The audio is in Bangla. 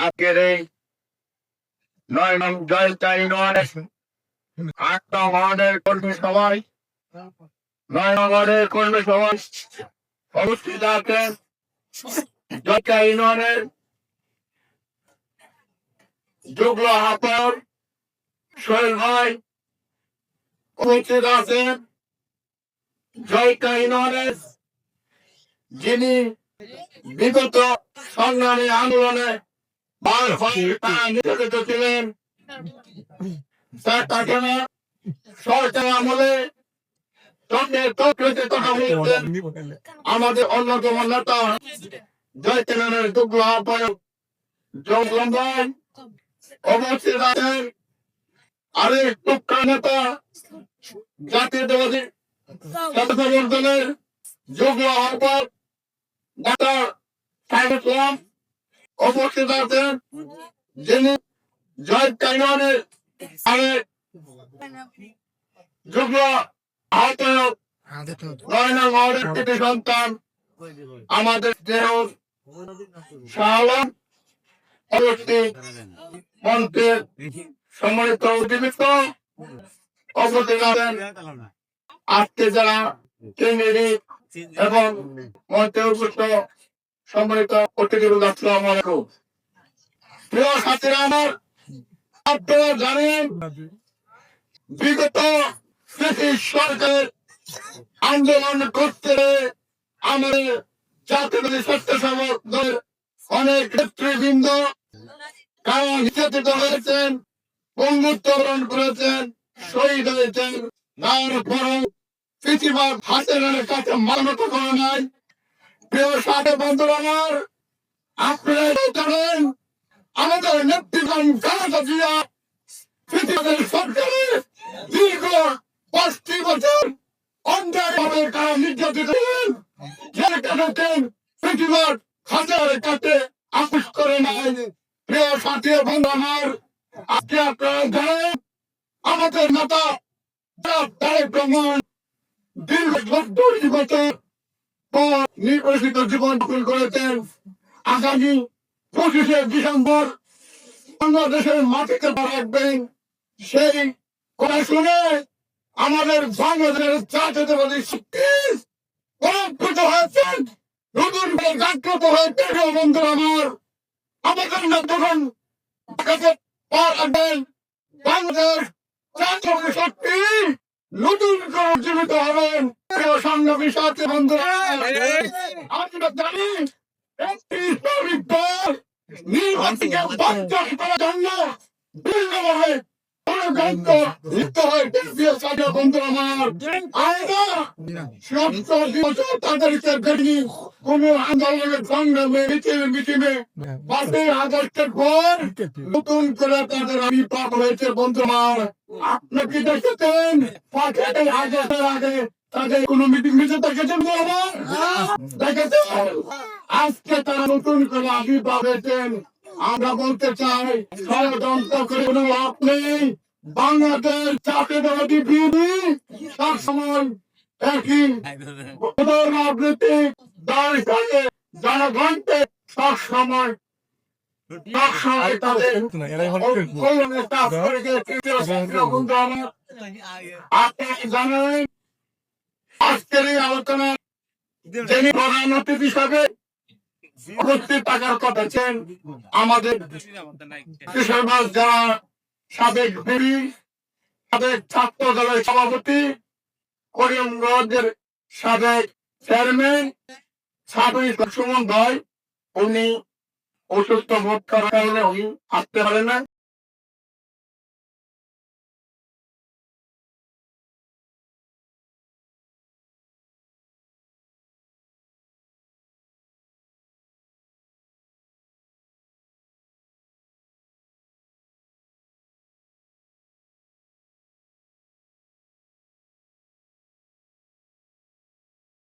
আজকের এই 9 নং জয়তা ইউনিয়নের 8 নং ওয়ার্ডের কর্মী সভায় 9 নং ওয়ার্ডের কর্মী সভায় অনুষ্ঠিত আছেন জয়তা ইউনিয়নের যুগ্ম আহ্বায়ক সোহেল ভাই, উপস্থিত আছেন জয়তা ইউনিয়নের যিনি বিগত সংগ্রামী আন্দোলনে নির্যাতিত ছিলেন, সরকার আমলে আমাদের অন্যতম নেতা জয়তানের যুগ্ম আহ্বায়ক জঙ্গলম ভাই, উপস্থিত আছেন আরেক টুকরা নেতা জাতীয়তাবাদী দলের যুগ্ম আহ্বায়ক নেতা সাইদুল ইসলাম, উপস্থিত আছেন যিনি জয়তা ইউনিয়নের আরেক যুগ্ম আহ্বায়ক 9 নং ওয়ার্ডের কৃতি সন্তান আমাদের দেহর শাহ আলম, পরবর্তী মন্ত্রীর সম্মানিত অতিরিক্ত উপস্থিত আছেন আজকে যারা কেন্দ্রীয় এবং মন্ত্রীর উপস্থিত সম্মানিত অতিথিবৃন্দ, আসসালামু আলাইকুম। প্রিয় সাথীরা আমার, আপনারা জানেন বিগত ব্রিটিশ সরকারের আন্দোলন করতে আমাদের জাতীয়তাবাদী স্বেচ্ছাসেবক দলের অনেক নেতৃবৃন্দ কারা নির্যাতিত হয়েছেন, বঙ্গুত্বরণ করেছেন, শহীদ হয়েছেন, তারপরও পৃথিবীর হাসিনার কাছে মানত করে নাই। প্রিয় সাথী বন্ধুরা আমার, আপনারা জানেন আমাদের নেতৃত্ব খালেদা জিয়া পৃথিবীর সরকারের দীর্ঘ 5টি বছর অন্যায়ভাবে কারা নির্যাতিত হলেন, জেল কাটাতেন, পৃথিবীর হাজারের কাছে আপোষ করে নাই। প্রিয় সাথী বন্ধু আমার, আজকে আপনারা জানেন আমাদের নেতা তারেক রহমান দীর্ঘ 40 বছর পর নির্বাসিত জীবন যাপন করেছেন। আগামী 25শে ডিসেম্বর বাংলাদেশের মাটিতে পা রাখবেন, সেই কথা শুনে আমাদের বাংলাদেশের জাতীয়তাবাদী শক্তি পরাভূত হয়েছেন, নতুন করে জাগ্রত হয়েছে। বন্ধুরা আমার, আমাদের না তখন পা রাখবেন, বাংলাদেশ জাতীয়তাবাদী শক্তি নতুন করে জীবিত হবেন। সংগ্রামী সাথী বন্ধুরা, আমরা জানি একটি ইসলামিক দল নির্বাচনকে বাঞ্ছাল করার জন্য বিভিন্নভাবে ষড়যন্ত্র লিপ্ত হয়ে বন্ধুরা আমার, তাদেরকে দেখিনি কোন আন্দোলনের সংগ্রামে মিটিমে 5ই আগস্টের পর নতুন করে তাদের আবির্ভাব হয়েছে। বন্ধুরা আপনি কি দেখেছেন 5ই আগস্টের আগে তাদের কোন মিটিং দেখেছেন? দেখেছেন? আজকে তারা নতুন করে আবির্ভাব হয়েছেন। আমরা বলতে চাই ষড়যন্ত্র করে কোনো লাভ নেই। বাংলাদেশ জাতীয়তাবাদী বিএনপি সব সময় একই রাজনৈতিক দল হিসাবে জনগণকে সব সময় তাদের কাজ করে আপনি জানেন আজকের এই আলোচনা যিনি প্রধান অতিথি হিসাবে উপস্থিত থাকার কথা ছিলেন আমাদের কিশোরগঞ্জ জেলা সাবেক বিবি, সাবেক ছাত্র দলের সভাপতি, করিমগঞ্জের সাবেক চেয়ারম্যান সাবেক সুমন ভাই। উনি অসুস্থ বোধ করার কারণে উনি আসতে পারেন না।